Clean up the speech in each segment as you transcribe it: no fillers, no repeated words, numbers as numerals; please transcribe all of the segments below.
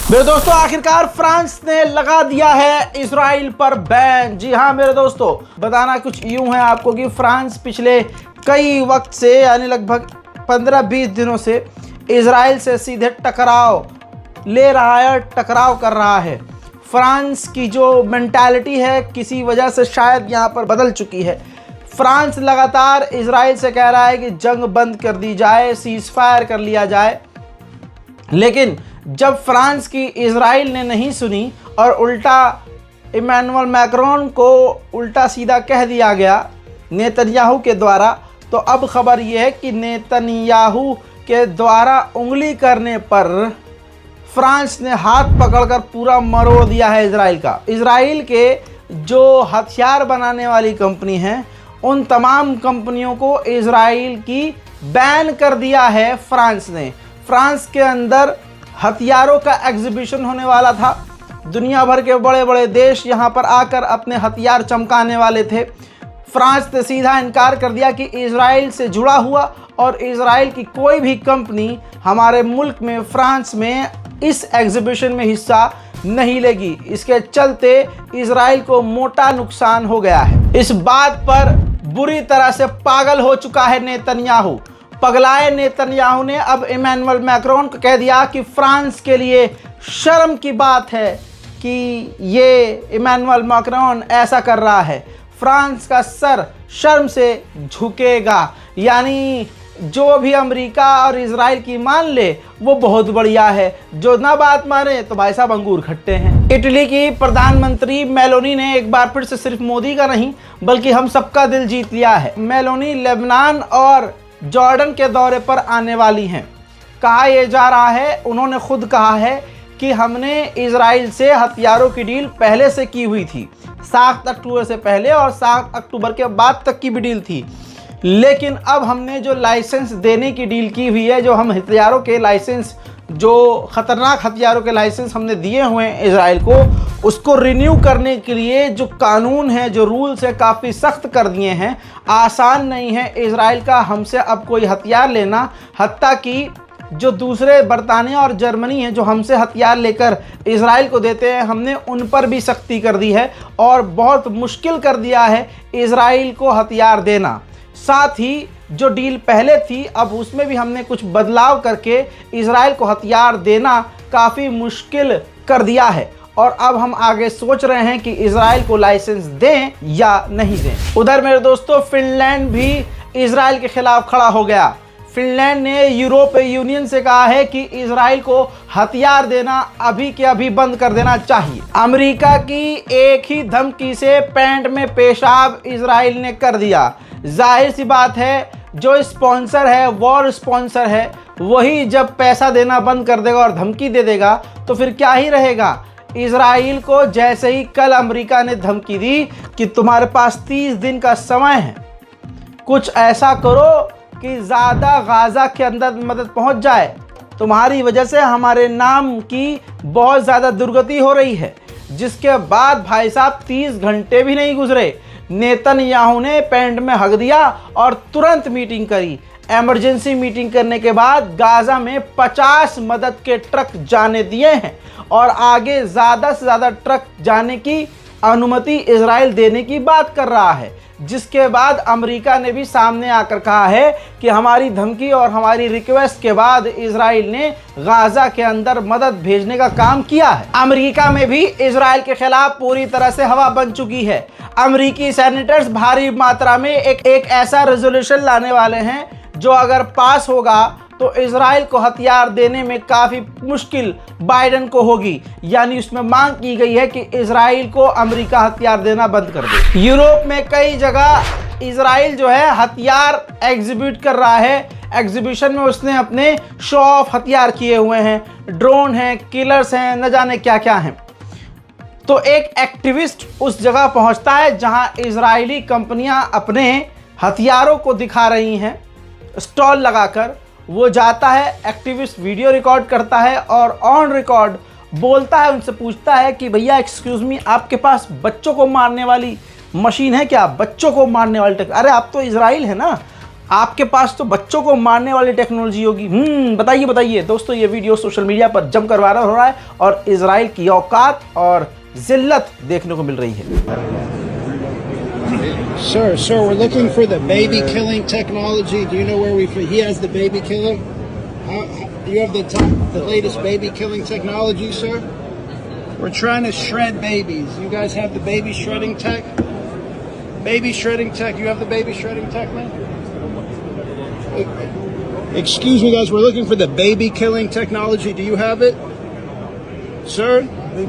मेरे दोस्तों, आखिरकार फ्रांस ने लगा दिया है इजराइल पर बैन। जी हाँ मेरे दोस्तों, बताना कुछ यूं है आपको कि फ्रांस पिछले कई वक्त से यानी लगभग 15-20 दिनों से इजराइल से सीधे टकराव ले रहा है, टकराव कर रहा है। फ्रांस की जो मेंटालिटी है किसी वजह से शायद यहाँ पर बदल चुकी है। फ्रांस लगातार इजराइल से कह रहा है कि जंग बंद कर दी जाए, सीज फायर कर लिया जाए, लेकिन जब फ्रांस की इजराइल ने नहीं सुनी और उल्टा इमैनुअल मैक्रोन को उल्टा सीधा कह दिया गया नेतन्याहू के द्वारा, तो अब खबर यह है कि नेतन्याहू के द्वारा उंगली करने पर फ्रांस ने हाथ पकड़कर पूरा मरोड़ दिया है इजराइल का। इजराइल के जो हथियार बनाने वाली कंपनी हैं उन तमाम कंपनियों को इजराइल की बैन कर दिया है फ्रांस ने। फ्रांस के अंदर हथियारों का एग्जीबिशन होने वाला था। दुनिया भर के बड़े बड़े देश यहाँ पर आकर अपने हथियार चमकाने वाले थे। फ्रांस ने सीधा इनकार कर दिया कि इजराइल से जुड़ा हुआ और इजराइल की कोई भी कंपनी हमारे मुल्क में, फ्रांस में इस एग्जीबिशन में हिस्सा नहीं लेगी। इसके चलते इजराइल को मोटा नुकसान हो गया है। इस बात पर बुरी तरह से पागल हो चुका है नेतन्याहू। पगलाए नेतन्याहू ने अब इमैनुअल मैक्रोन को कह दिया कि फ्रांस के लिए शर्म की बात है कि ये इमैनुअल मैक्रोन ऐसा कर रहा है। फ्रांस का सर शर्म से झुकेगा, यानी जो भी अमेरिका और इजराइल की मान ले वो बहुत बढ़िया है, जो ना बात माने तो भाई साहब अंगूर खट्टे हैं। इटली की प्रधानमंत्री मेलोनी ने एक बार फिर से सिर्फ मोदी का नहीं बल्कि हम सबका दिल जीत लिया है। मेलोनी लेबनान और जॉर्डन के दौरे पर आने वाली हैं। कहा यह जा रहा है, उन्होंने खुद कहा है कि हमने इजराइल से हथियारों की डील पहले से की हुई थी, 7 अक्टूबर से पहले और 7 अक्टूबर के बाद तक की भी डील थी, लेकिन अब हमने जो लाइसेंस देने की डील की हुई है, जो हम हथियारों के लाइसेंस, जो ख़तरनाक हथियारों के लाइसेंस हमने दिए हुए हैं इजराइल को, उसको रिन्यू करने के लिए जो कानून है, जो रूल्स है, काफ़ी सख्त कर दिए हैं। आसान नहीं है इजराइल का हमसे अब कोई हथियार लेना। हत्ता कि जो दूसरे बरतानिया और जर्मनी हैं जो हमसे हथियार लेकर इजराइल को देते हैं, हमने उन पर भी सख्ती कर दी है और बहुत मुश्किल कर दिया है इजराइल को हथियार देना। साथ ही जो डील पहले थी अब उसमें भी हमने कुछ बदलाव करके इजराइल को हथियार देना काफ़ी मुश्किल कर दिया है और अब हम आगे सोच रहे हैं कि इजराइल को लाइसेंस दें या नहीं दें। उधर मेरे दोस्तों, फिनलैंड भी इजराइल के खिलाफ खड़ा हो गया। फिनलैंड ने यूरोपीय यूनियन से कहा है कि इजराइल को हथियार देना अभी के अभी बंद कर देना चाहिए। अमेरिका की एक ही धमकी से पैंट में पेशाब इजराइल ने कर दिया। जाहिर सी बात है, जो स्पॉन्सर है, वॉर स्पॉन्सर है, वही जब पैसा देना बंद कर देगा और धमकी दे देगा तो फिर क्या ही रहेगा। इजराइल को जैसे ही कल अमेरिका ने धमकी दी कि तुम्हारे पास 30 दिन का समय है, कुछ ऐसा करो कि ज़्यादा गाज़ा के अंदर मदद पहुंच जाए, तुम्हारी वजह से हमारे नाम की बहुत ज़्यादा दुर्गति हो रही है। जिसके बाद भाई साहब 30 घंटे भी नहीं गुजरे, नेतन्याहू ने पैंट में हक दिया और तुरंत मीटिंग करी। इमरजेंसी मीटिंग करने के बाद गाज़ा में 50 मदद के ट्रक जाने दिए हैं और आगे ज़्यादा से ज़्यादा ट्रक जाने की अनुमति इजराइल देने की बात कर रहा है। जिसके बाद अमेरिका ने भी सामने आकर कहा है कि हमारी धमकी और हमारी रिक्वेस्ट के बाद इजराइल ने गाज़ा के अंदर मदद भेजने का काम किया है। अमेरिका में भी इजराइल के खिलाफ पूरी तरह से हवा बन चुकी है। अमेरिकी सेनेटर्स भारी मात्रा में एक ऐसा रेजोल्यूशन लाने वाले हैं जो अगर पास होगा तो इजराइल को हथियार देने में काफ़ी मुश्किल बाइडेन को होगी। यानी उसमें मांग की गई है कि इजराइल को अमेरिका हथियार देना बंद कर दे। यूरोप में कई जगह इजराइल जो है हथियार एग्जीबिट कर रहा है। एग्जीबिशन में उसने अपने शो ऑफ हथियार किए हुए हैं, ड्रोन हैं, किलर्स हैं, न जाने क्या क्या हैं। तो एक एक्टिविस्ट उस जगह पहुंचता है जहां इजरायली कंपनियां अपने हथियारों को दिखा रही हैं स्टॉल लगाकर। वो जाता है, एक्टिविस्ट वीडियो रिकॉर्ड करता है और ऑन रिकॉर्ड बोलता है, उनसे पूछता है कि भैया एक्सक्यूज़ मी, आपके पास बच्चों को मारने वाली मशीन है क्या? बच्चों को मारने वाली अरे आप तो इजराइल है ना, आपके पास तो बच्चों को मारने वाली टेक्नोलॉजी होगी। बताइए बताइए दोस्तों, ये वीडियो सोशल मीडिया पर जमकर वायरल हो रहा है और इजराइल की औकात और जिल्लत देखने को मिल रही है। Sir, we're looking for the baby killing technology. Do you know where he has the baby killer? You have the latest baby killing technology, sir? We're trying to shred babies. You guys have the baby shredding tech? Baby shredding tech. You have the baby shredding tech, man? Excuse me, guys. We're looking for the baby killing technology. Do you have it? Sir,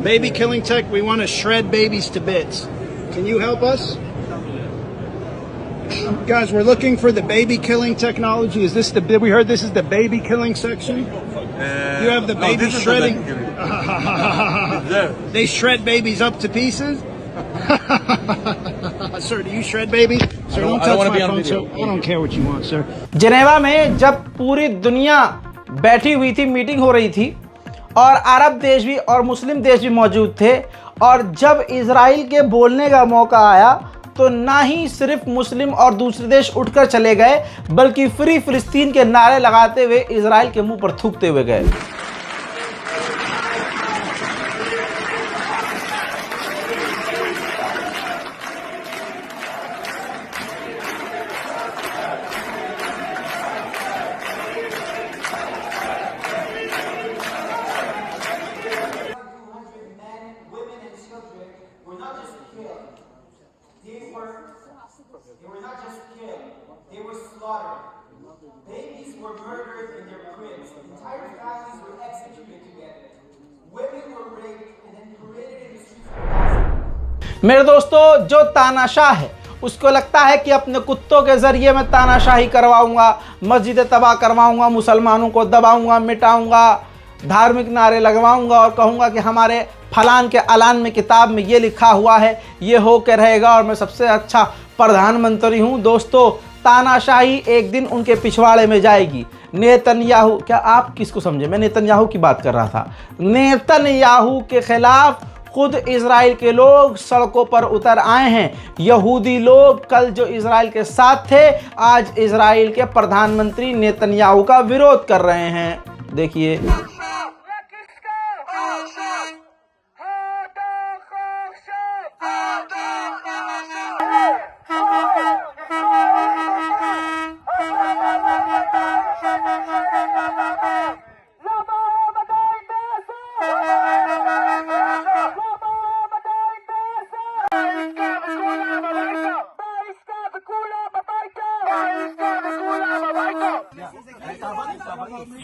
baby killing tech. We want to shred babies to bits. Can you help us? Guys, we're looking for the baby killing technology. Is this we heard this is the baby killing section? You have the baby shredding. They shred babies up to pieces. Sir, do you shred babies? Sir, don't touch my phone, sir. I don't care what you want, sir. Geneva में जब पूरी दुनिया बैठी हुई थी, meeting हो रही थी और अरब देश भी और मुस्लिम देश भी मौजूद थे, और जब इजराइल के बोलने का मौका आया तो ना ही सिर्फ मुस्लिम और दूसरे देश उठकर चले गए, बल्कि फ्री फिलिस्तीन के नारे लगाते हुए इजराइल के मुंह पर थूकते हुए गए। They were not just killed, they were slaughtered. Babies were murdered in their cribs. Entire families were executed together. Women were raped and then paraded in the streets of Gaza. मेरे दोस्तों, जो तानाशाह है उसको लगता है कि अपने कुत्तों के जरिए मैं तानाशाही करवाऊंगा, मस्जिदें तबाह करवाऊंगा, मुसलमानों को दबाऊंगा, मिटाऊंगा, धार्मिक नारे लगवाऊंगा और कहूंगा कि हमारे फलान के अलान में किताब में ये लिखा हुआ है, ये हो के रहेगा और मैं सबसे अच्छा प्रधानमंत्री हूं। दोस्तों, तानाशाही एक दिन उनके पिछवाड़े में जाएगी। नेतन्याहू, क्या आप किसको समझे? मैं नेतन्याहू की बात कर रहा था। नेतन्याहू के खिलाफ खुद इजराइल के लोग सड़कों पर उतर आए हैं। यहूदी लोग कल जो इजराइल के साथ थे, आज इजराइल के प्रधानमंत्री नेतन्याहू का विरोध कर रहे हैं। देखिए,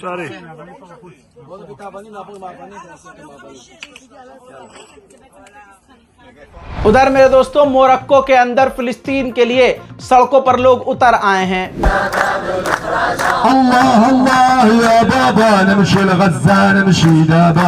Sorry. उधर मेरे दोस्तों, मोरक्को के अंदर फिलिस्तीन के लिए सड़कों पर लोग उतर आए हैं। अल्लाह अल्लाह या बाबा नमशी लग़ज़ा नमशी दाबा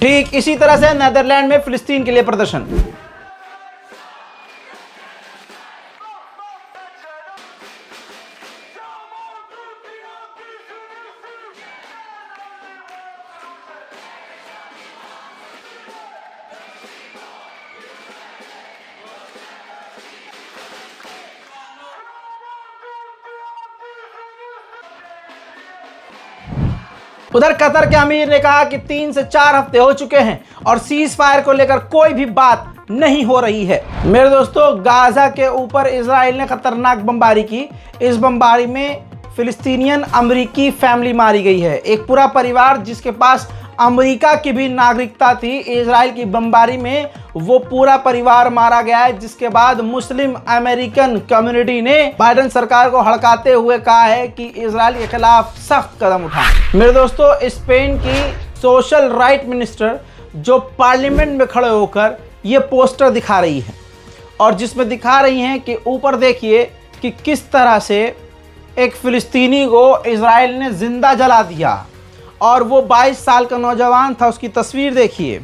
ठीक इसी तरह से नीदरलैंड में फिलिस्तीन के लिए प्रदर्शन। उधर कतर के अमीर ने कहा कि 3 से 4 हफ्ते हो चुके हैं और सीज फायर को लेकर कोई भी बात नहीं हो रही है। मेरे दोस्तों, गाजा के ऊपर इजराइल ने खतरनाक बमबारी की। इस बमबारी में फिलिस्तीनियन अमेरिकी फैमिली मारी गई है। एक पूरा परिवार जिसके पास अमेरिका की भी नागरिकता थी, इजराइल की बमबारी में वो पूरा परिवार मारा गया है, जिसके बाद मुस्लिम अमेरिकन कम्युनिटी ने बाइडेन सरकार को हड़काते हुए कहा है कि इजराइल के खिलाफ सख्त कदम उठाएं। मेरे दोस्तों, स्पेन की सोशल राइट मिनिस्टर जो पार्लियामेंट में खड़े होकर ये पोस्टर दिखा रही है और जिसमें दिखा रही हैं कि ऊपर देखिए कि किस तरह से एक फ़िलिस्तीनी को इज़राइल ने ज़िंदा जला दिया और वो 22 साल का नौजवान था। उसकी तस्वीर देखिए।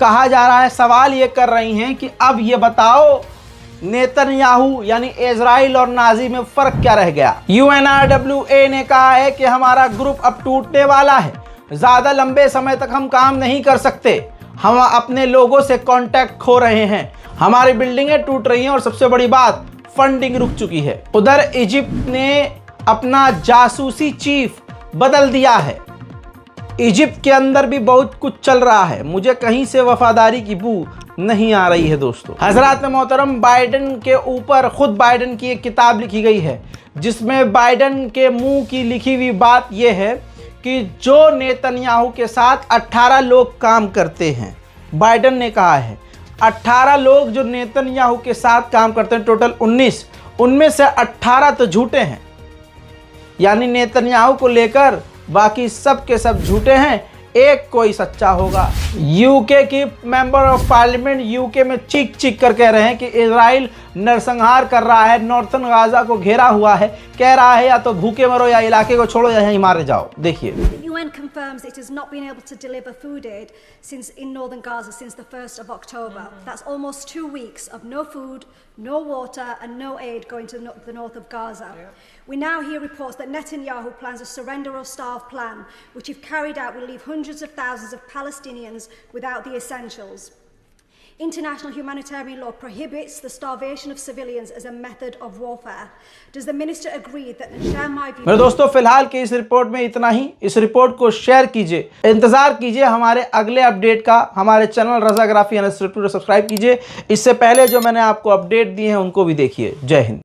कहा जा रहा है, सवाल ये कर रही हैं कि अब ये बताओ नेतन्याहू यानी इज़राइल और नाज़ी में फ़र्क क्या रह गया। UNRWA ने कहा है कि हमारा ग्रुप अब टूटने वाला है, ज़्यादा लंबे समय तक हम काम नहीं कर सकते, हम अपने लोगों से कांटेक्ट खो रहे हैं, हमारी बिल्डिंगें टूट रही हैं और सबसे बड़ी बात फंडिंग रुक चुकी है। उधर इजिप्ट ने अपना जासूसी चीफ बदल दिया है। इजिप्ट के अंदर भी बहुत कुछ चल रहा है, मुझे कहीं से वफादारी की बू नहीं आ रही है दोस्तों। हजरात मोहतरम, बाइडन के ऊपर खुद बाइडन की एक किताब लिखी गई है जिसमें बाइडन के मुंह की लिखी हुई बात यह है कि जो नेतन्याहू के साथ 18 लोग काम करते हैं, बाइडन ने कहा है 18 लोग जो नेतन्याहू के साथ काम करते हैं, टोटल 19, उनमें से 18 तो झूठे हैं, यानी नेतन्याहू को लेकर बाकी सब के सब झूठे हैं, एक कोई सच्चा होगा। यूके की मेंबर ऑफ पार्लियामेंट यूके में चीख चीख कर कह रहे हैं कि इजराइल नरसंहार कर रहा है, नॉर्थन गाजा को घेरा हुआ है, कह रहा है या तो भूखे मरो या इलाके को छोड़ो या यहीं मारे जाओ। देखिए, UN confirms it has not been able to deliver food aid in northern Gaza since the 1st of October. That's almost 2 weeks of no food, no water and no aid going to the north of Gaza. We now hear reports that Netanyahu plans a surrender or starve plan, which if carried out will leave hundreds of thousands of Palestinians without the essentials. International humanitarian law prohibits the starvation of civilians as a method of warfare. Does the minister agree that share my view? मेरे दोस्तों, फिलहाल की इस report में इतना ही। इस report को share कीजिए, इंतजार कीजिए हमारे अगले अपडेट का। हमारे चैनल रज़ाग्राफी सब्सक्राइब कीजिए। इससे पहले जो मैंने आपको अपडेट दिए हैं उनको भी देखिए। जय हिंद।